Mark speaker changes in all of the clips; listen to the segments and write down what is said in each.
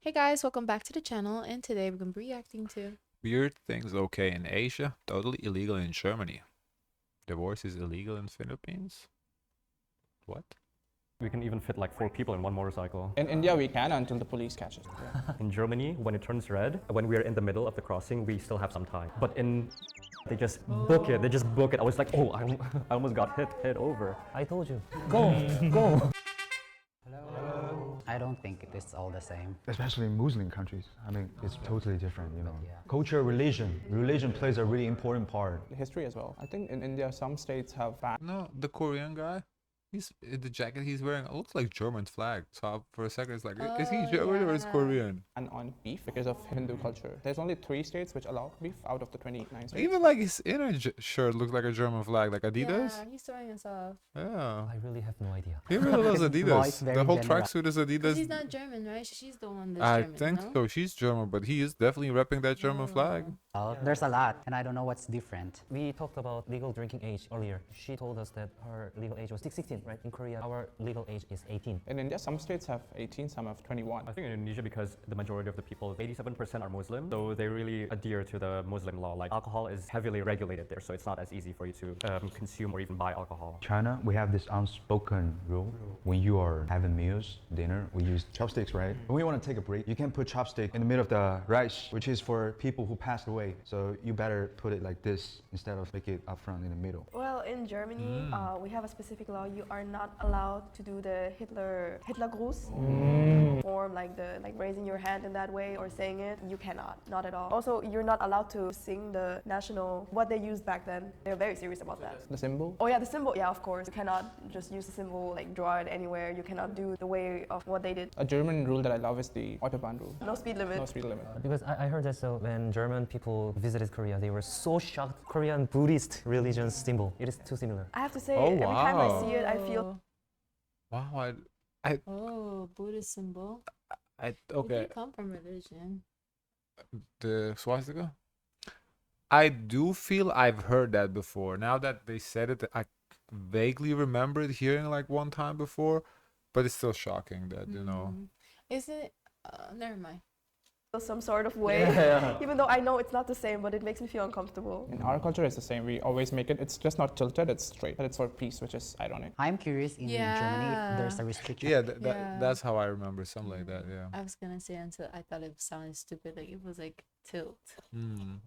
Speaker 1: Hey guys, welcome back to the channel, and today we're going to be reacting to...
Speaker 2: Weird things okay in Asia, totally illegal in Germany. Divorce is illegal in Philippines? What?
Speaker 3: We can even fit like 4 people in one motorcycle.
Speaker 4: In India, we can until the police catch us.
Speaker 3: In Germany, when it turns red, when we're in the middle of the crossing, we still have some time. But they just book it. They just book it. I was like, oh, I almost got hit head over. I told you, go, go.
Speaker 5: I don't think it is all the same.
Speaker 6: Especially in Muslim countries. I mean, it's totally different, you know. Culture, religion plays a really important part.
Speaker 4: History as well. I think in India, some states have banned.
Speaker 2: No, the Korean guy? The jacket he's wearing looks like German flag. So for a second it's like, is he German or is Korean?
Speaker 4: And on beef because of Hindu culture. There's only 3 states which allow beef out of the 29 states.
Speaker 2: Even like his inner shirt looks like a German flag, like Adidas.
Speaker 1: Yeah, he's throwing us off.
Speaker 2: Yeah.
Speaker 3: I really have no idea.
Speaker 2: He really loves Adidas.
Speaker 5: very
Speaker 2: The whole
Speaker 5: general.
Speaker 2: tracksuit is Adidas.
Speaker 1: He's not German, right? She's the one that's
Speaker 2: I
Speaker 1: German,
Speaker 2: think
Speaker 1: no?
Speaker 2: so. She's German, but he is definitely repping that German flag.
Speaker 5: There's a lot, and I don't know what's different.
Speaker 7: We talked about legal drinking age earlier. She told us that her legal age was 16, right? In Korea, our legal age is 18.
Speaker 4: In India, some states have 18, some have 21.
Speaker 3: I think in Indonesia, because the majority of the people, 87% are Muslim, so they really adhere to the Muslim law. Like alcohol is heavily regulated there, so it's not as easy for you to consume or even buy alcohol.
Speaker 6: China, we have this unspoken rule. When you are having meals, dinner, we use chopsticks, right? When we want to take a break, you can't put chopstick in the middle of the rice, which is for people who passed away. So you better put it like this instead of make it up front in the middle.
Speaker 8: Well, in Germany, we have a specific law. You are not allowed to do the Hitlergruß form, like raising your hand in that way or saying it. You cannot, not at all. Also, you're not allowed to sing the national, what they used back then. They're very serious about that.
Speaker 4: The symbol?
Speaker 8: Oh yeah, the symbol. Yeah, of course. You cannot just use the symbol, like draw it anywhere. You cannot do the way of what they did.
Speaker 4: A German rule that I love is the Autobahn rule.
Speaker 8: No speed limit.
Speaker 4: No speed limit.
Speaker 7: Because I heard that so when German people visited Korea, they were so shocked. Korean Buddhist religion symbol. It is too similar.
Speaker 8: I have to say,
Speaker 2: Oh,
Speaker 8: every time I
Speaker 2: wow.
Speaker 8: see it, I feel...
Speaker 2: Wow,
Speaker 1: Oh, Buddhist symbol.
Speaker 2: I
Speaker 1: It
Speaker 2: okay.
Speaker 1: did come from religion.
Speaker 2: The swastika? I do feel I've heard that before. Now that they said it, I vaguely remembered hearing like one time before, but it's still shocking that, you know.
Speaker 1: Is it... never mind.
Speaker 8: some sort of way, even though I know it's not the same, but it makes me feel uncomfortable.
Speaker 4: In our culture, it's the same. We always make it, it's just not tilted, it's straight. But it's for peace, which is ironic.
Speaker 5: I'm curious, in Germany,
Speaker 1: Yeah.
Speaker 5: there's a restriction.
Speaker 2: Yeah,
Speaker 1: Yeah.
Speaker 2: that's how I remember something like that, yeah.
Speaker 1: I was gonna say until I thought it sounded stupid, like it was like tilt.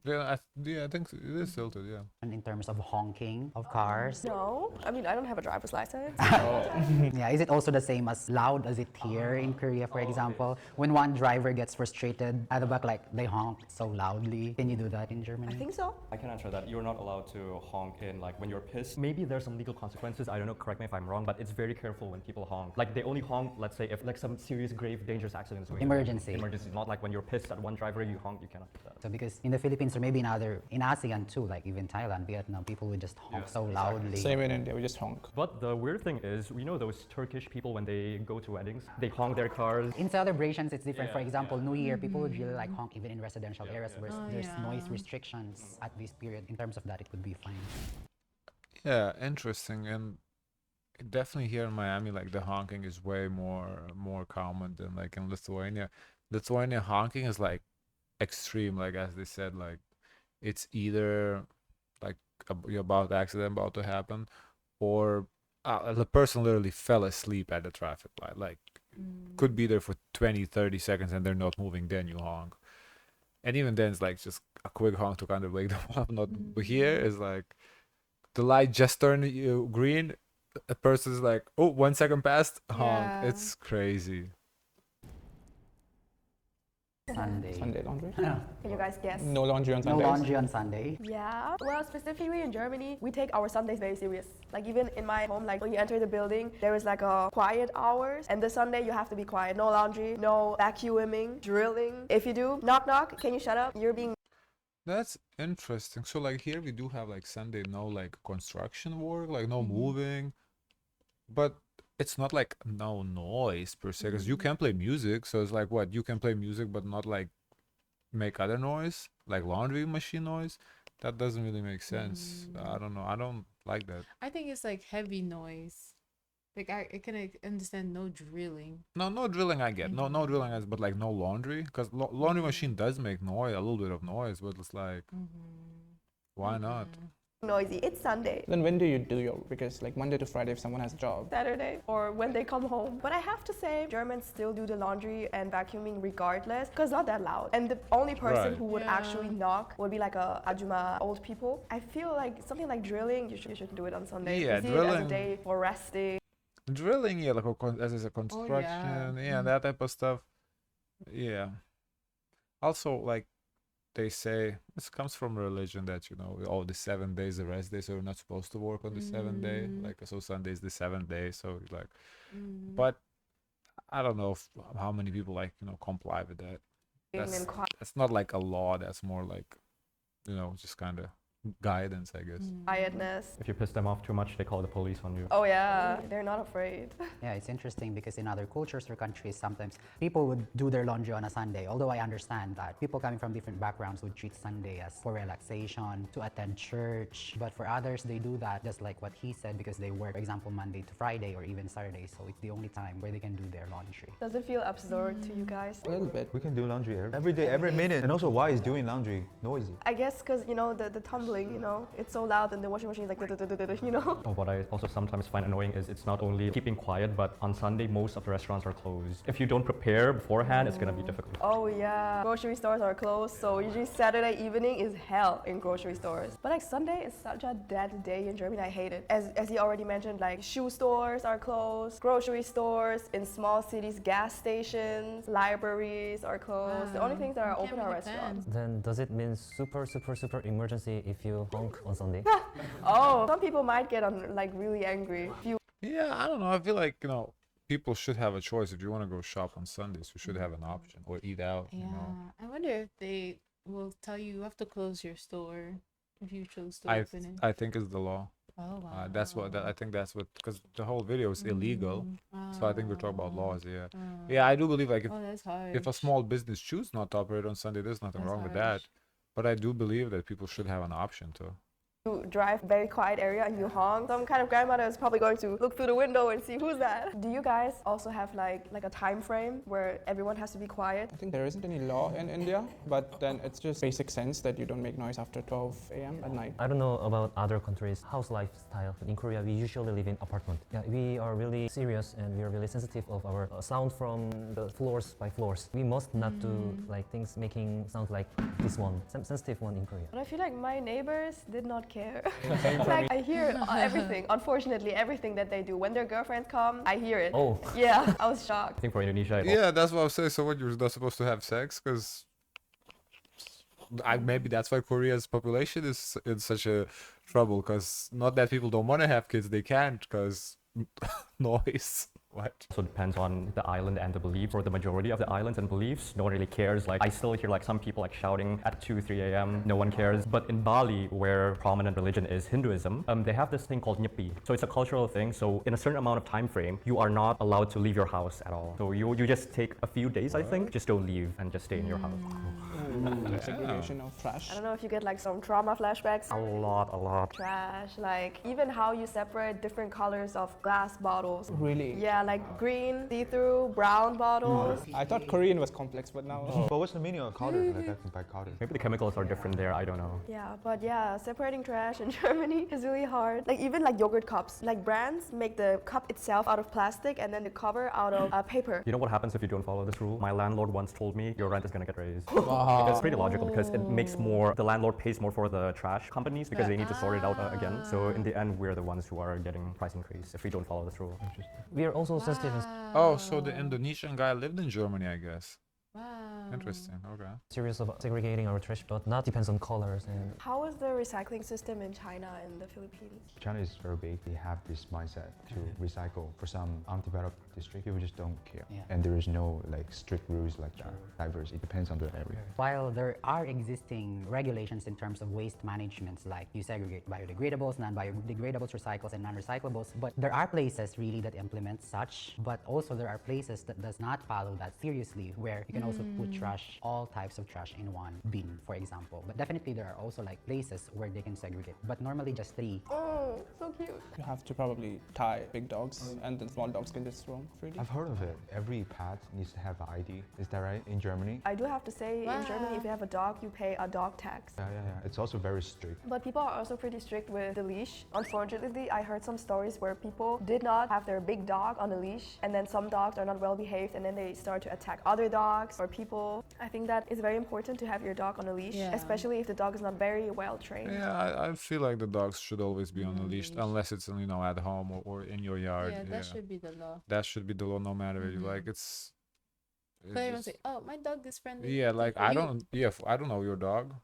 Speaker 2: Yeah, I think it is tilted, yeah.
Speaker 5: And in terms of honking of cars.
Speaker 8: No, I mean, I don't have a driver's license.
Speaker 5: Yeah, is it also the same as loud as it here in Korea, for example? When one driver gets frustrated at the back, like they honk so loudly. Can you do that in Germany?
Speaker 8: I think so.
Speaker 3: I can answer that. You're not allowed to honk in like when you're pissed. Maybe there's some legal consequences. I don't know. Correct me if I'm wrong, but it's very careful when people honk. Like they only honk, let's say, if like some serious, grave, dangerous accident is going on.
Speaker 5: Emergency.
Speaker 3: Emergency. Not like when you're pissed at one driver, you honk. You cannot do that.
Speaker 5: So because in the Philippines or maybe in ASEAN too, like even Thailand, Vietnam, people would just honk so loudly.
Speaker 4: Same in India, we just honk.
Speaker 3: But the weird thing is, we know those Turkish people when they go to weddings, they honk their cars.
Speaker 5: In celebrations, it's different. For example, New Year, people would really like honk even in residential areas where there's noise restrictions at this period. In terms of that, it would be fine.
Speaker 2: Yeah, interesting. And definitely here in Miami, like the honking is way more common than like in Lithuania. Lithuania honking is like extreme, like as they said, like it's either like you're accident about to happen, or the person literally fell asleep at the traffic light, like could be there for 20-30 seconds and they're not moving, then you honk. And even then it's like just a quick honk to kind of wake them up. Not but here is like the light just turned green, a person's like, oh, 1 second passed, honk.
Speaker 1: Yeah.
Speaker 2: It's crazy.
Speaker 5: Sunday.
Speaker 4: Sunday laundry?
Speaker 8: Can you guys guess?
Speaker 4: No laundry on
Speaker 5: No
Speaker 4: Sundays.
Speaker 5: laundry on Sunday.
Speaker 8: Yeah. Well, specifically in Germany, we take our Sundays very serious. Like even in my home, like when you enter the building, there is like a quiet hours, and this Sunday you have to be quiet. No laundry, no vacuuming, drilling. If you do, knock knock, can you shut up? You're being...
Speaker 2: That's interesting. So like here we do have like Sunday, no like construction work, like no moving, but it's not like no noise per se, because you can play music. So it's like what, you can play music but not like make other noise, like laundry machine noise. That doesn't really make sense. I don't know. I don't like that.
Speaker 1: I think it's like heavy noise. Like I can understand no drilling.
Speaker 2: No drilling I get. No drilling, but like no laundry, because laundry machine does make noise, a little bit of noise, but it's like, why not?
Speaker 8: Noisy. It's Sunday,
Speaker 4: Then when do you do your, because like Monday to Friday if someone has a job.
Speaker 8: Saturday, or when they come home. But I have to say, Germans still do the laundry and vacuuming regardless, because it's not that loud. And the only person
Speaker 2: Right.
Speaker 8: who would actually knock would be like a ajuma, old people. I feel like something like drilling, you should do it on Sunday.
Speaker 2: Yeah,
Speaker 8: you see it as a
Speaker 2: drilling-
Speaker 8: day for resting.
Speaker 2: Drilling, yeah, like as a construction, yeah, that type of stuff. Yeah. Also, like they say, this comes from religion that the 7 days the rest day, so you're not supposed to work on the 7th day. Like so, Sunday is the 7th day, so like. But I don't know how many people comply with that.
Speaker 8: And quiet.
Speaker 2: That's not like a law. That's more like, just kind of guidance, I guess.
Speaker 8: Quietness.
Speaker 3: If you piss them off too much, they call the police on you.
Speaker 8: Oh yeah, they're not afraid.
Speaker 5: Yeah, it's interesting because in other cultures or countries, sometimes people would do their laundry on a Sunday. Although I understand that people coming from different backgrounds would treat Sunday as for relaxation, to attend church. But for others, they do that just like what he said because they work, for example, Monday to Friday or even Saturday. So it's the only time where they can do their laundry.
Speaker 8: Does it feel absurd to you guys?
Speaker 4: A little bit.
Speaker 6: We can do laundry every day, every minute. And also, why is doing laundry noisy?
Speaker 8: I guess because, the tumbling, it's so loud and the washing machine is like,
Speaker 3: What I also sometimes find annoying is it's not only keeping quiet, but on Sunday, most of the restaurants are closed. If you don't prepare beforehand, it's gonna be difficult.
Speaker 8: Oh yeah, grocery stores are closed, so usually Saturday evening is hell in grocery stores. But like Sunday is such a dead day in Germany, I hate it. As he already mentioned, like shoe stores are closed, grocery stores in small cities, gas stations, libraries are closed. The only things that are open are restaurants.
Speaker 7: Then does it mean super emergency if you honk on Sunday?
Speaker 8: Oh, some people might get really angry. If you
Speaker 2: Yeah, I don't know. I feel like people should have a choice. If you want to go shop on Sundays, you should have an option or eat out.
Speaker 1: Yeah. I wonder if they will tell you have to close your store if you choose to open it.
Speaker 2: I think it's the law.
Speaker 1: Oh wow.
Speaker 2: I think that's what, because the whole video is illegal. So I think we're talking about laws. Yeah.
Speaker 1: Oh.
Speaker 2: Yeah, I do believe like
Speaker 1: Oh, that's hard.
Speaker 2: if a small business choose not to operate on Sunday, there's nothing
Speaker 1: That's
Speaker 2: wrong with
Speaker 1: harsh.
Speaker 2: that. But I do believe that people should have an option to.
Speaker 8: drive very quiet area and you honk, some kind of grandmother is probably going to look through the window and see who's that. Do you guys also have like a time frame where everyone has to be quiet?
Speaker 4: I think there isn't any law in India, but then it's just basic sense that you don't make noise after 12 a.m. at night.
Speaker 7: I don't know about other countries' house lifestyle. In Korea, we usually live in apartment. Yeah, we are really serious and we are really sensitive of our sound from the floors by floors. We must not do like things making sound like this one, sensitive one in Korea.
Speaker 8: But I feel like my neighbors did not care. Like I hear everything, unfortunately, everything that they do. When their girlfriends come, I hear it.
Speaker 3: Oh.
Speaker 8: Yeah, I was shocked.
Speaker 3: I think for Indonesia,
Speaker 2: Yeah, that's what I was saying. So what, you're not supposed to have sex? Because maybe that's why Korea's population is in such a trouble. Because not that people don't want to have kids, they can't because noise. What?
Speaker 3: also depends on the island and the belief. For the majority of the islands and beliefs, no one really cares. Like I still hear like some people like shouting at 2, 3 a.m. No one cares. But in Bali, where prominent religion is Hinduism, they have this thing called nyepi. So it's a cultural thing. So in a certain amount of time frame, you are not allowed to leave your house at all. So you just take a few days, I think, just don't leave and just stay in your house.
Speaker 4: Segregation of trash.
Speaker 8: I don't know if you get like some trauma flashbacks.
Speaker 3: A lot.
Speaker 8: Trash, like even how you separate different colors of glass bottles.
Speaker 4: Really?
Speaker 8: Yeah, like green, see-through, brown bottles.
Speaker 4: I thought Korean was complex, but now.
Speaker 6: But what's the meaning of color? Like I can buy color.
Speaker 3: Maybe the chemicals are different there, I don't know.
Speaker 8: Yeah, but yeah, separating trash in Germany is really hard. Like even like yogurt cups, like brands make the cup itself out of plastic and then the cover out of paper.
Speaker 3: You know what happens if you don't follow this rule? My landlord once told me your rent is gonna get raised.
Speaker 4: Wow.
Speaker 3: It's pretty logical because it makes more, the landlord pays more for the trash companies because they need to sort it out again. So in the end, we're the ones who are getting price increase if we don't follow this rule.
Speaker 7: We are also sensitive and
Speaker 2: Oh, so the Indonesian guy lived in Germany, I guess.
Speaker 1: Wow.
Speaker 2: Interesting. Okay.
Speaker 7: serious about segregating our trash, but not depends on colors and
Speaker 8: How is the recycling system in China and the Philippines?
Speaker 6: China is very big. They have this mindset to recycle. For some undeveloped district, people just don't care.
Speaker 5: Yeah.
Speaker 6: And there is no like strict rules like that. Diverse. It depends on the area.
Speaker 5: While there are existing regulations in terms of waste management, like you segregate biodegradables, non-biodegradables, recyclables, and non-recyclables, but there are places really that implement such, but also there are places that does not follow that seriously, where you can can also put trash, all types of trash in one bin, for example. But definitely there are also like places where they can segregate, but normally just 3.
Speaker 8: Oh, so cute.
Speaker 4: You have to probably tie big dogs, and then small dogs can just roam freely.
Speaker 6: I've heard of it. Every pet needs to have an ID. Is that right? In Germany?
Speaker 8: I do have to say, in Germany, if you have a dog, you pay a dog tax.
Speaker 6: Yeah. It's also very strict.
Speaker 8: But people are also pretty strict with the leash. Unfortunately, I heard some stories where people did not have their big dog on a leash, and then some dogs are not well behaved, and then they start to attack other dogs or people. I think that it's very important to have your dog on a leash, especially if the dog is not very well trained.
Speaker 2: Yeah, I feel like the dogs should always be on a leash, unless it's at home or in your yard.
Speaker 1: Yeah, that should be the law.
Speaker 2: That should be the law, no matter like it's.
Speaker 1: But everyone say, "Oh, my dog is friendly."
Speaker 2: Yeah, like I don't know your dog.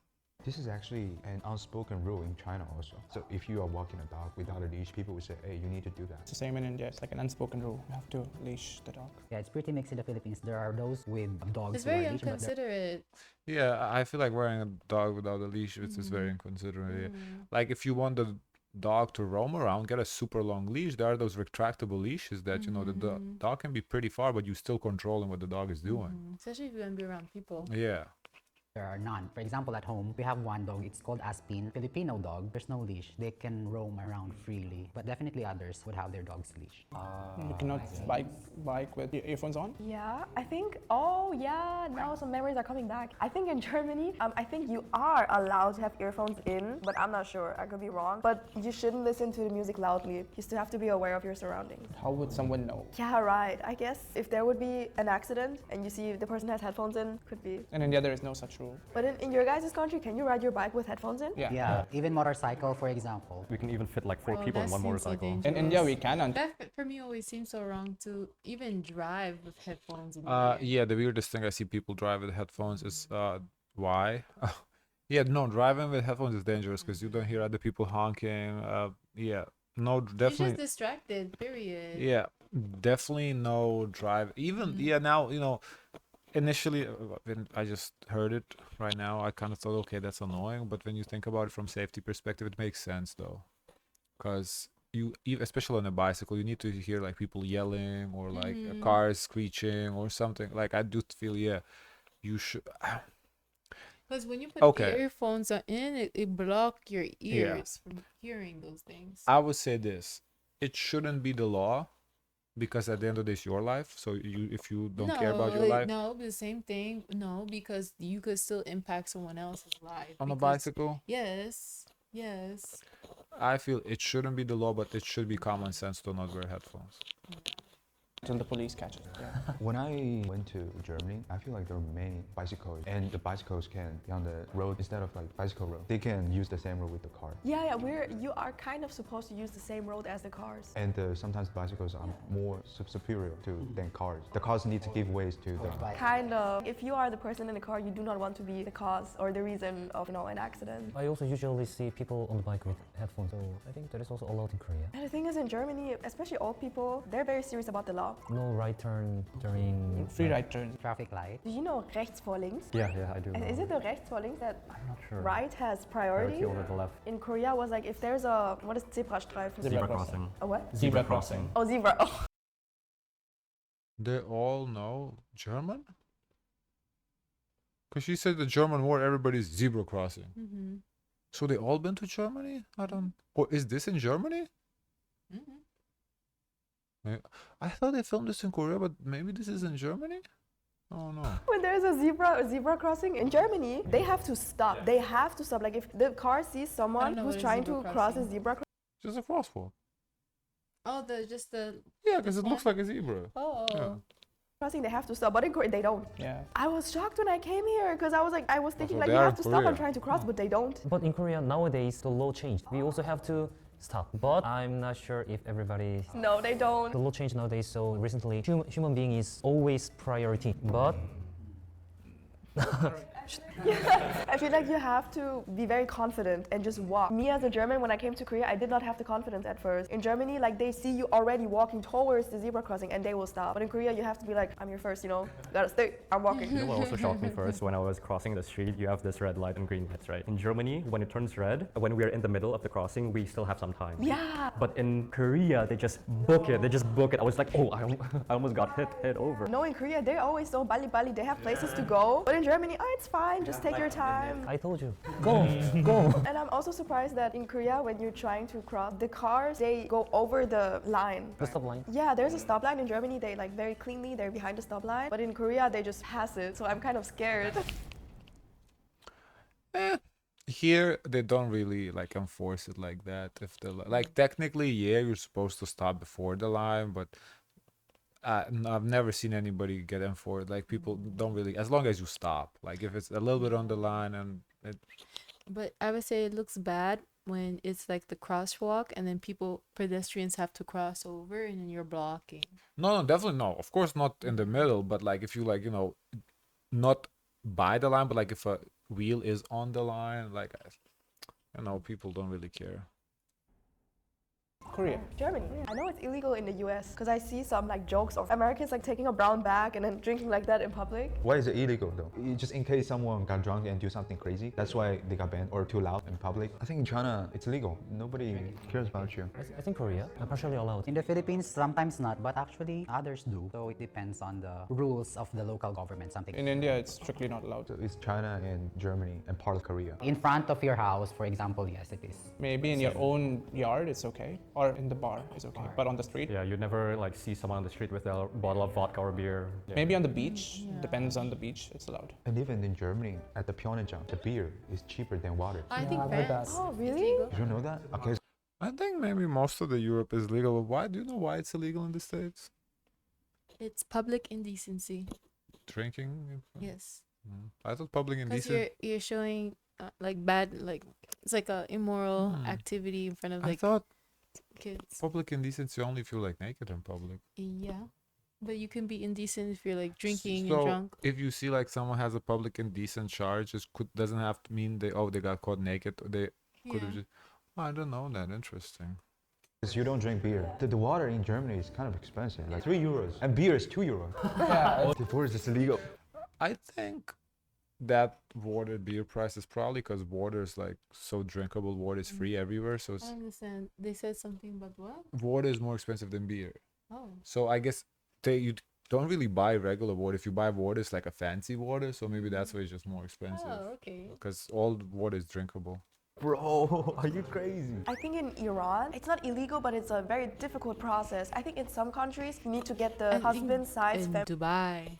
Speaker 6: This is actually an unspoken rule in China also. So if you are walking a dog without a leash, people will say, hey, you need to do that.
Speaker 4: It's the same in India. It's like an unspoken rule. You have to leash the dog.
Speaker 5: Yeah, it's pretty mixed in the Philippines. There are those with dogs
Speaker 1: It's
Speaker 5: who
Speaker 1: very
Speaker 5: are leashed, but
Speaker 1: inconsiderate.
Speaker 2: Yeah, I feel like wearing a dog without a leash is very inconsiderate. Like if you want the dog to roam around, get a super long leash. There are those retractable leashes that the dog can be pretty far, but you still controlling what the dog is doing.
Speaker 1: Especially if you're gonna be around people.
Speaker 2: Yeah.
Speaker 5: there are none. For example, at home, we have one dog. It's called Aspin. Filipino dog. There's no leash. They can roam around freely. But definitely others would have their dogs leash.
Speaker 4: You cannot bike with your earphones on?
Speaker 8: Yeah, I think, oh yeah, now some memories are coming back. I think in Germany, I think you are allowed to have earphones in, but I'm not sure, I could be wrong. But you shouldn't listen to the music loudly. You still have to be aware of your surroundings.
Speaker 4: How would someone know?
Speaker 8: Yeah, right. I guess if there would be an accident and you see the person has headphones in, could be.
Speaker 4: In India, there is no such rule.
Speaker 8: But in your guys' country, can you ride your bike with headphones in?
Speaker 4: Yeah.
Speaker 5: Even motorcycle, for example.
Speaker 3: We can even fit like 4 people in
Speaker 1: that
Speaker 3: one
Speaker 1: seems so
Speaker 3: motorcycle.
Speaker 4: In India, we can.
Speaker 1: That for me always seems so wrong to even drive with headphones in.
Speaker 2: Yeah, the weirdest thing I see people drive with headphones is why? Yeah, no, driving with headphones is dangerous because you don't hear other people honking. Yeah, no,
Speaker 1: You're
Speaker 2: definitely.
Speaker 1: just distracted. Period.
Speaker 2: Yeah, definitely no drive. Even now initially when I just heard it right now, I kind of thought, okay, that's annoying. But when you think about it from safety perspective, it makes sense though, because especially on a bicycle, you need to hear like people yelling or like cars screeching or something. Like I do feel, yeah, you should.
Speaker 1: Because when you put
Speaker 2: Okay.
Speaker 1: earphones in, it block your ears from hearing those things.
Speaker 2: I would say this: it shouldn't be the law, because at the end of this, your life. So if you don't care about your life
Speaker 1: No, the same thing. No, because you could still impact someone else's life.
Speaker 2: on a
Speaker 1: because-
Speaker 2: bicycle,
Speaker 1: Yes. Yes.
Speaker 2: I feel it shouldn't be the law, but it should be common sense to not wear headphones.
Speaker 4: Till the police catch it. Yeah.
Speaker 6: When I went to Germany, I feel like there were many bicycles, and the bicycles can be on the road instead of like bicycle road. They can use the same road with the car.
Speaker 8: Yeah, you are kind of supposed to use the same road as the cars.
Speaker 6: And sometimes bicycles are more superior than cars. The cars need to give ways to the.
Speaker 8: Kind of. If you are the person in the car, you do not want to be the cause or the reason of an accident.
Speaker 7: I also usually see people on the bike with headphones, so I think that is also allowed in Korea.
Speaker 8: And the thing is, in Germany, especially old people, they're very serious about the law.
Speaker 7: No right turn during
Speaker 4: Free right turn.
Speaker 5: Traffic light.
Speaker 8: Do you know rechts vor links?
Speaker 3: Yeah, I do.
Speaker 8: Is it the rechts vor links that
Speaker 3: I'm not sure.
Speaker 8: right has priority?
Speaker 3: Priority over the left.
Speaker 8: In Korea was like if there's what is Zebrastreifen?
Speaker 4: Zebra crossing.
Speaker 8: A what?
Speaker 4: Zebra crossing.
Speaker 8: Oh, zebra. Oh.
Speaker 2: They all know German? Because she said the German word, everybody's zebra crossing.
Speaker 1: Mm-hmm.
Speaker 2: So they all been to Germany? I don't. Or is this in Germany?
Speaker 1: Mm-hmm.
Speaker 2: I thought they filmed this in Korea, but maybe this is in Germany? Oh no.
Speaker 8: When there's a zebra crossing in Germany, they have to stop. They have to stop. Like if the car sees someone
Speaker 1: know
Speaker 8: who's
Speaker 1: what a
Speaker 8: trying to
Speaker 1: zebra
Speaker 8: cross a
Speaker 1: crossing.
Speaker 8: zebra
Speaker 2: Just a crosswalk.
Speaker 1: Oh, just the.
Speaker 2: Yeah, because it looks like a zebra.
Speaker 1: Oh.
Speaker 2: Yeah.
Speaker 8: crossing, they have to stop. But in Korea, they don't.
Speaker 4: Yeah.
Speaker 8: I was shocked when I came here because I was thinking
Speaker 2: so
Speaker 8: like
Speaker 2: they
Speaker 8: you
Speaker 2: are
Speaker 8: have to
Speaker 2: in
Speaker 8: stop.
Speaker 2: Korea.
Speaker 8: I'm trying to cross, but they don't.
Speaker 7: But in Korea nowadays the law changed. We also have to stop. But I'm not sure if everybody.
Speaker 8: No, they don't.
Speaker 7: The law changed nowadays, so recently human being is always priority. But
Speaker 8: I feel like you have to be very confident and just walk. Me as a German, when I came to Korea, I did not have the confidence at first. In Germany, like they see you already walking towards the zebra crossing and they will stop. But in Korea, you have to be like, I'm here first, you know, gotta stay, I'm walking.
Speaker 3: You know what also shocked me first when I was crossing the street? You have this red light and green lights, right? In Germany, when it turns red, when we're in the middle of the crossing, we still have some time.
Speaker 8: Yeah.
Speaker 3: But in Korea, they just book it. They just book it. I was like, oh, I almost got hit over.
Speaker 8: No, in Korea, they're always so bali. They have places to go. But in Germany, oh, it's fine, just take your time.
Speaker 7: I told you, go, go.
Speaker 8: And I'm also surprised that in Korea, when you're trying to cross, the cars, they go over the line.
Speaker 7: The stop line.
Speaker 8: Yeah, there's a stop line in Germany. They like very cleanly, they're behind the stop line. But in Korea, they just pass it. So I'm kind of scared.
Speaker 2: Here they don't really like enforce it like that. If the like technically, yeah, you're supposed to stop before the line, but I've never seen anybody get enforced. Like people don't really, as long as you stop. Like if it's a little bit on the line and it.
Speaker 1: But I would say it looks bad when it's like the crosswalk and then pedestrians have to cross over and then you're blocking.
Speaker 2: No, definitely no. Of course not in the middle, but like if you like, you know, not by the line, but like if a wheel is on the line, like, you know, people don't really care.
Speaker 4: Korea.
Speaker 8: Germany. I know it's illegal in the US because I see some like jokes of Americans like taking a brown bag and then drinking like that in public.
Speaker 6: Why is it illegal though? Just in case someone got drunk and do something crazy. That's why they got banned or too loud in public. I think in China it's legal. Nobody cares about you.
Speaker 7: I think Korea are partially allowed.
Speaker 5: In the Philippines, sometimes not, but actually others do. So it depends on the rules of the local government. Something.
Speaker 4: In India, it's strictly not allowed.
Speaker 6: So it's China and Germany and part of Korea.
Speaker 5: In front of your house, for example, yes, it is.
Speaker 4: Maybe in your own yard, it's okay. Or in the bar, it's okay. But on the street,
Speaker 3: Yeah, you never like see someone on the street with a bottle of vodka or beer. Yeah.
Speaker 4: maybe on the beach, depends on the beach, it's allowed.
Speaker 6: And even in Germany, at the Pyeongchang, the beer is cheaper than water.
Speaker 1: I think
Speaker 4: I've heard
Speaker 1: France.
Speaker 8: Oh,
Speaker 1: is
Speaker 8: really?
Speaker 1: legal.
Speaker 6: You don't know that? Okay.
Speaker 2: I think maybe most of the Europe is legal, but why? Do you know why it's illegal in the States?
Speaker 1: It's public indecency.
Speaker 2: Drinking?
Speaker 1: Yes.
Speaker 2: I thought public
Speaker 1: Because
Speaker 2: indecent.
Speaker 1: you're showing like bad, like it's like a immoral activity in front of
Speaker 2: I
Speaker 1: like
Speaker 2: thought
Speaker 1: kids.
Speaker 2: public indecency only if you're like naked in public.
Speaker 1: Yeah. But you can be indecent if you're like drinking
Speaker 2: So
Speaker 1: and drunk.
Speaker 2: if you see like someone has a public indecent charge, it doesn't have to mean they got caught naked. Or they could have
Speaker 1: Yeah.
Speaker 2: just. I don't know that. Interesting.
Speaker 6: Because you don't drink beer. The water in Germany is kind of expensive, like 3 euros. And beer is 2 euros. Divorce is illegal.
Speaker 2: I think that water beer price is probably because water is like so drinkable. Water is free everywhere, so
Speaker 1: I
Speaker 2: it's,
Speaker 1: don't understand. They said something about what?
Speaker 2: water is more expensive than beer.
Speaker 1: Oh.
Speaker 2: So I guess you don't really buy regular water. If you buy water, it's like a fancy water. So maybe that's why it's just more expensive.
Speaker 1: Oh, okay.
Speaker 2: Because all the water is drinkable.
Speaker 6: Bro, are you crazy?
Speaker 8: I think in Iran, it's not illegal, but it's a very difficult process. I think in some countries, you need to get the
Speaker 1: I think
Speaker 8: husband side's
Speaker 1: in Dubai.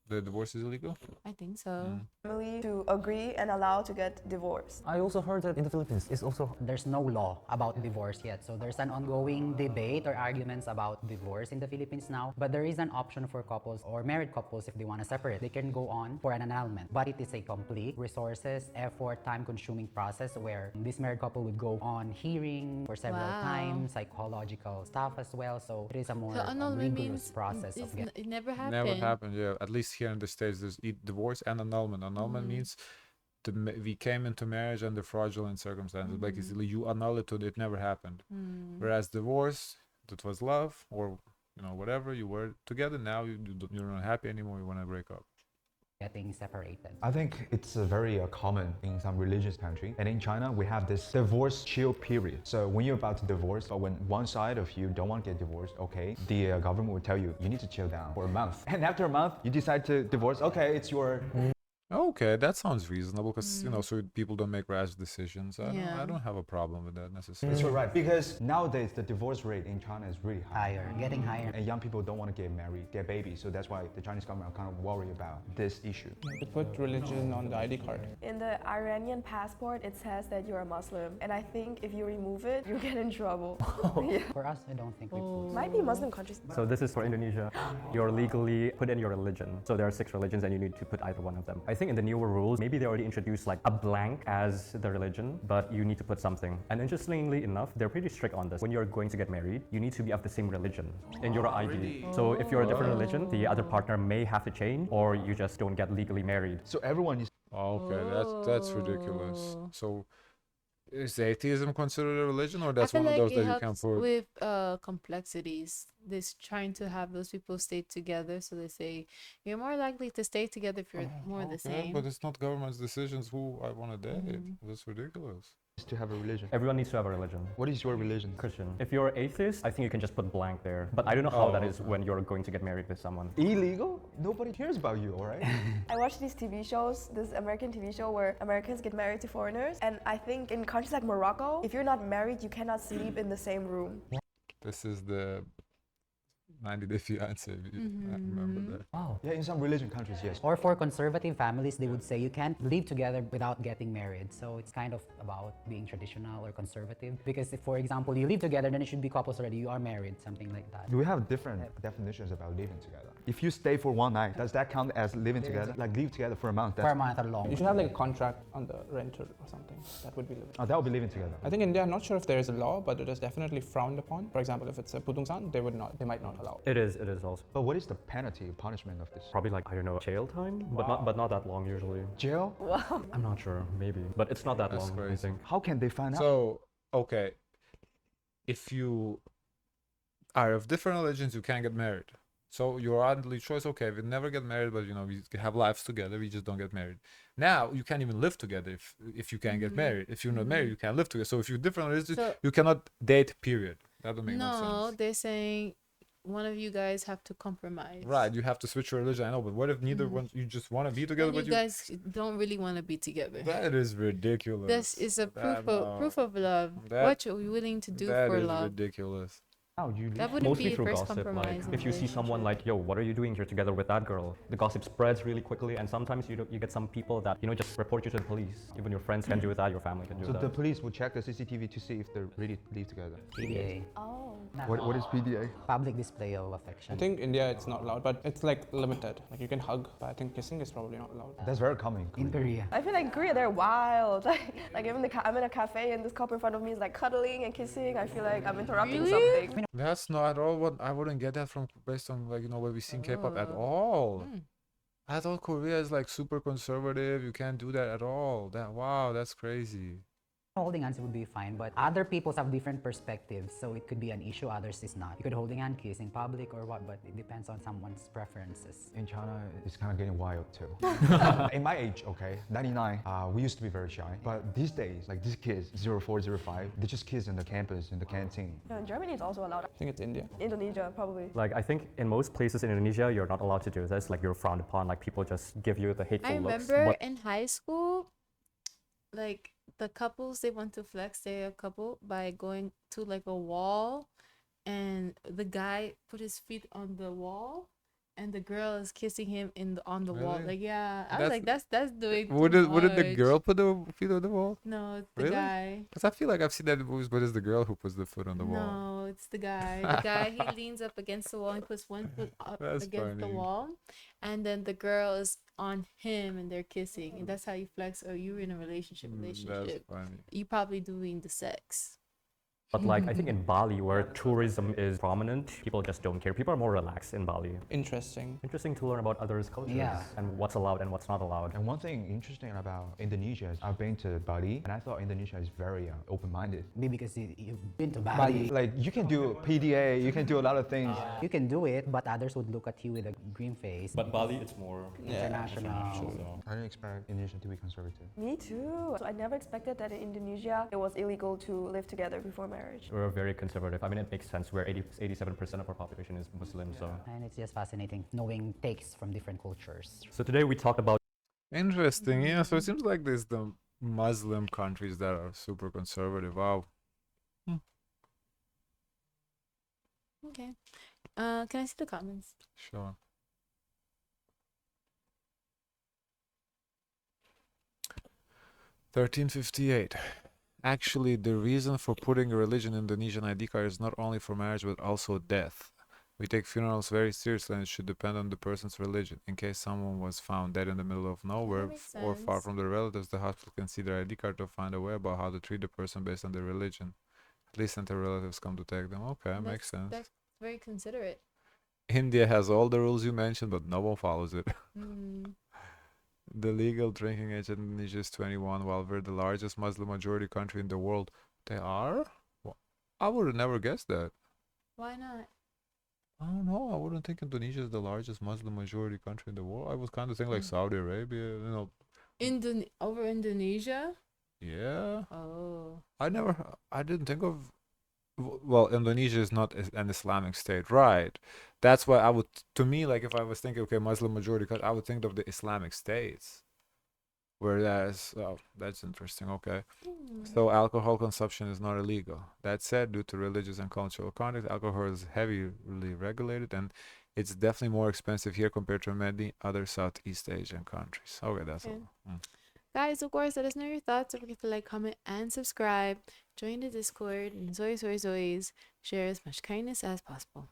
Speaker 2: The divorce is illegal?
Speaker 1: I think so.
Speaker 8: family to agree and allow to get divorced.
Speaker 7: I also heard that in the Philippines it's also
Speaker 5: There's no law about divorce yet. So there's an ongoing debate or arguments about divorce in the Philippines now. But there is an option for couples or married couples if they want to separate. They can go on for an annulment. But it is a complete resources, effort, time-consuming process where this married couple would go on hearing for several
Speaker 1: Wow.
Speaker 5: times, psychological stuff as well. So it is a more
Speaker 1: So annulment
Speaker 5: rigorous
Speaker 1: means
Speaker 5: process of getting.
Speaker 1: it never happened.
Speaker 2: Never happened, yeah. At least here in the States, there's divorce and annulment. Annulment means we came into marriage under fraudulent circumstances. Like you annul it, it never happened. Whereas divorce, that was love, or whatever, you were together. Now you're not happy anymore. You want to break up.
Speaker 5: Getting separated.
Speaker 6: I think it's a very common in some religious country. And in China, we have this divorce chill period. So when you're about to divorce, or when one side of you don't want to get divorced, okay, the government will tell you, you need to chill down for a month. And after a month, you decide to divorce, okay, it's your...
Speaker 2: Okay, that sounds reasonable because so people don't make rash decisions. I
Speaker 1: Yeah.
Speaker 2: don't have a problem with that necessarily.
Speaker 6: It's your right. Because nowadays, the divorce rate in China is really high.
Speaker 5: Higher, getting higher.
Speaker 6: And young people don't want to get married, get babies. So that's why the Chinese government are kind of worried about this issue.
Speaker 4: To put religion on the ID card.
Speaker 8: In the Iranian passport, it says that you're a Muslim. And I think if you remove it, you get in trouble. Yeah.
Speaker 5: For us, I don't think we would.
Speaker 8: Might be Muslim countries.
Speaker 3: So this is for Indonesia. You're legally put in your religion. So there are 6 religions and you need to put either one of them. I think in the newer rules, maybe they already introduced like a blank as the religion, but you need to put something. And interestingly enough, they're pretty strict on this. When you're going to get married, you need to be of the same religion in your ID.
Speaker 2: really?
Speaker 3: So if you're a different religion, the other partner may have to change, or you just don't get legally married.
Speaker 6: So everyone is
Speaker 2: Okay, that's ridiculous.
Speaker 1: Oh.
Speaker 2: So is atheism considered a religion, or
Speaker 1: I
Speaker 2: that's
Speaker 1: feel
Speaker 2: one of
Speaker 1: like
Speaker 2: those
Speaker 1: it
Speaker 2: that you can
Speaker 1: helps
Speaker 2: put?
Speaker 1: with complexities. This trying to have those people stay together, so they say you're more likely to stay together if you're more the
Speaker 2: Okay,
Speaker 1: same.
Speaker 2: but it's not government's decisions who I want to date.
Speaker 1: Mm-hmm.
Speaker 2: That's ridiculous.
Speaker 6: to have a religion.
Speaker 3: Everyone needs to have a religion.
Speaker 6: What is your religion?
Speaker 3: Christian. If you're atheist, I think you can just put blank there. But I don't know how that is
Speaker 2: okay.
Speaker 3: when you're going to get married with someone.
Speaker 6: Illegal? Nobody cares about you, all right?
Speaker 8: I watch these TV shows, this American TV show where Americans get married to foreigners, and I think in countries like Morocco, if you're not married, you cannot sleep in the same room.
Speaker 2: This is the 90 Day Fiancé. I remember that.
Speaker 3: Wow.
Speaker 6: Yeah, in some religion countries, yes.
Speaker 5: Or for conservative families, they would say you can't live together without getting married. So it's kind of about being traditional or conservative. Because if, for example, you live together, then it should be couples already. You are married, something like that.
Speaker 6: We have different definitions about living together. If you stay for one night, does that count as living together? Like live together for a month?
Speaker 5: For a month or long.
Speaker 4: You should have like a contract on the rent or something. That would be living.
Speaker 6: Oh, that would be living together.
Speaker 4: I think India, I'm not sure if there is a law, but it is definitely frowned upon. For example, if it's a putungsan, they might not allow.
Speaker 3: It is also.
Speaker 6: But what is the penalty, punishment of this?
Speaker 3: Probably like, I don't know, jail time? But not that long usually.
Speaker 6: Jail?
Speaker 3: I'm not sure, maybe. But it's not that
Speaker 2: That's
Speaker 3: long, I
Speaker 2: crazy.
Speaker 3: think.
Speaker 6: How can they find out?
Speaker 2: So, okay, if you are of different religions, you can't get married. So your only choice, okay, we never get married, but we have lives together. We just don't get married. Now you can't even live together if you can't get married. If you're not married, you can't live together. So if you're different religions,
Speaker 1: So-
Speaker 2: you cannot date. Period. That doesn't make no
Speaker 1: No,
Speaker 2: sense.
Speaker 1: they're saying one of you guys have to compromise.
Speaker 2: Right, you have to switch your religion. I know, but what if neither one you just want to be together,
Speaker 1: Then
Speaker 2: but
Speaker 1: you guys don't really want to be together.
Speaker 2: That is ridiculous.
Speaker 1: This is a
Speaker 2: That-
Speaker 1: proof of love.
Speaker 2: That-
Speaker 1: What are you willing to do
Speaker 2: that
Speaker 1: for
Speaker 2: is
Speaker 1: love?
Speaker 2: ridiculous.
Speaker 6: How you
Speaker 1: That wouldn't
Speaker 3: Mostly
Speaker 1: be a
Speaker 3: through
Speaker 1: first
Speaker 3: gossip. Like,
Speaker 1: compromise. in
Speaker 3: if you see someone like, yo, what are you doing here together with that girl? The gossip spreads really quickly, and sometimes you get some people that just report you to the police. Even your friends can do that, your family can do
Speaker 6: So
Speaker 3: that.
Speaker 6: the police will check the CCTV to see if they really live together.
Speaker 5: PDA.
Speaker 8: Oh.
Speaker 6: What is PDA?
Speaker 5: Public display of affection.
Speaker 4: I think India, it's not allowed, but it's like limited. Like you can hug, but I think kissing is probably not allowed.
Speaker 6: That's very common.
Speaker 5: In Korea.
Speaker 8: I feel like in Korea they're wild. Like I'm in a cafe and this couple in front of me is like cuddling and kissing. I feel like I'm interrupting
Speaker 1: Really?
Speaker 8: something.
Speaker 2: That's not at all what I wouldn't get that from based on what we see in K-pop at
Speaker 1: Oh.
Speaker 2: all.
Speaker 1: Mm.
Speaker 2: I thought Korea is like super conservative. You can't do that at all. Wow, that's crazy.
Speaker 5: Holding hands would be fine, but other people have different perspectives, so it could be an issue, others is not. You could holding hand, kiss in public or what, but it depends on someone's preferences.
Speaker 6: In China, it's kind of getting wild too. In my age, okay, 99, we used to be very shy. But these days, like these kids, 04, 05, they just kiss in the campus, in the canteen.
Speaker 8: Yeah, in Germany it's also allowed.
Speaker 4: I think it's India.
Speaker 8: Indonesia probably.
Speaker 3: Like, I think in most places in Indonesia, you're not allowed to do this. Like, you're frowned upon. Like, people just give you the hateful
Speaker 1: I
Speaker 3: looks.
Speaker 1: remember
Speaker 3: But
Speaker 1: in high school, like the couples, they want to flex their couple by going to like a wall, and the guy put his feet on the wall, and the girl is kissing him on the wall.
Speaker 2: Really?
Speaker 1: Like, yeah, I was
Speaker 2: That's-
Speaker 1: like, that's doing
Speaker 2: Wouldn't
Speaker 1: too
Speaker 2: the
Speaker 1: much.
Speaker 2: girl put the feet on the wall?
Speaker 1: No, it's the
Speaker 2: Really?
Speaker 1: guy.
Speaker 2: Because I feel like I've seen that in movies, but it's the girl who puts the foot on the wall.
Speaker 1: No, it's the guy. The guy, he leans up against the wall and puts one foot up
Speaker 2: That's
Speaker 1: against the
Speaker 2: funny.
Speaker 1: wall, and then the girl is on him and they're kissing, and that's how you flex. Oh, you're in a relationship.
Speaker 2: That's funny.
Speaker 1: You probably doing the sex.
Speaker 3: But like, I think in Bali, where tourism is prominent, people just don't care. People are more relaxed in Bali.
Speaker 4: Interesting.
Speaker 3: Interesting to learn about others' cultures
Speaker 5: Yeah.
Speaker 3: and what's allowed and what's not allowed.
Speaker 6: And one thing interesting about Indonesia is I've been to Bali, and I thought Indonesia is very open-minded.
Speaker 5: Maybe because you've been to Bali.
Speaker 6: Like you can do PDA, you can do a lot of things.
Speaker 5: You can do it, but others would look at you with a green face.
Speaker 3: But Bali, it's more
Speaker 5: international.
Speaker 6: I didn't expect Indonesia to be conservative.
Speaker 8: Me too. So I never expected that in Indonesia it was illegal to live together before marriage.
Speaker 3: We're very conservative. I mean, it makes sense. We're 87% of our population is Muslim.
Speaker 5: And it's just fascinating knowing takes from different cultures.
Speaker 3: So today we talked about
Speaker 2: Interesting. Yeah. So it seems like there's the Muslim countries that are super conservative. Wow.
Speaker 1: Okay. Can I see the comments?
Speaker 2: Sure. $13.58. Actually, the reason for putting a religion in the Indonesian ID card is not only for marriage but also death. We take funerals very seriously and it should depend on the person's religion. In case someone was found dead in the middle of nowhere
Speaker 1: makes
Speaker 2: or far
Speaker 1: sense.
Speaker 2: from their relatives, the hospital can see their ID card to find a way about how to treat the person based on their religion. At least until relatives come to take them. Okay, makes sense.
Speaker 1: That's very considerate.
Speaker 2: India has all the rules you mentioned, but no one follows it.
Speaker 1: Mm.
Speaker 2: The legal drinking age in Indonesia is 21, while we're the largest Muslim majority country in the world. They are? I would have never guessed that.
Speaker 1: Why not?
Speaker 2: I don't know. I wouldn't think Indonesia is the largest Muslim majority country in the world. I was kind of thinking like Saudi Arabia,
Speaker 1: Over Indonesia?
Speaker 2: Yeah.
Speaker 1: Oh.
Speaker 2: I didn't think of. Well, Indonesia is not an Islamic state, right? That's why to me, like if I was thinking, okay, Muslim majority, I would think of the Islamic states. Whereas, oh, that's interesting. Okay. So alcohol consumption is not illegal. That said, due to religious and cultural context, alcohol is heavily regulated and it's definitely more expensive here compared to many other Southeast Asian countries. Okay, that's
Speaker 1: Okay.
Speaker 2: all.
Speaker 1: Guys, of course, let us know your thoughts. Don't forget to like, comment, and subscribe. Join the Discord. And share as much kindness as possible.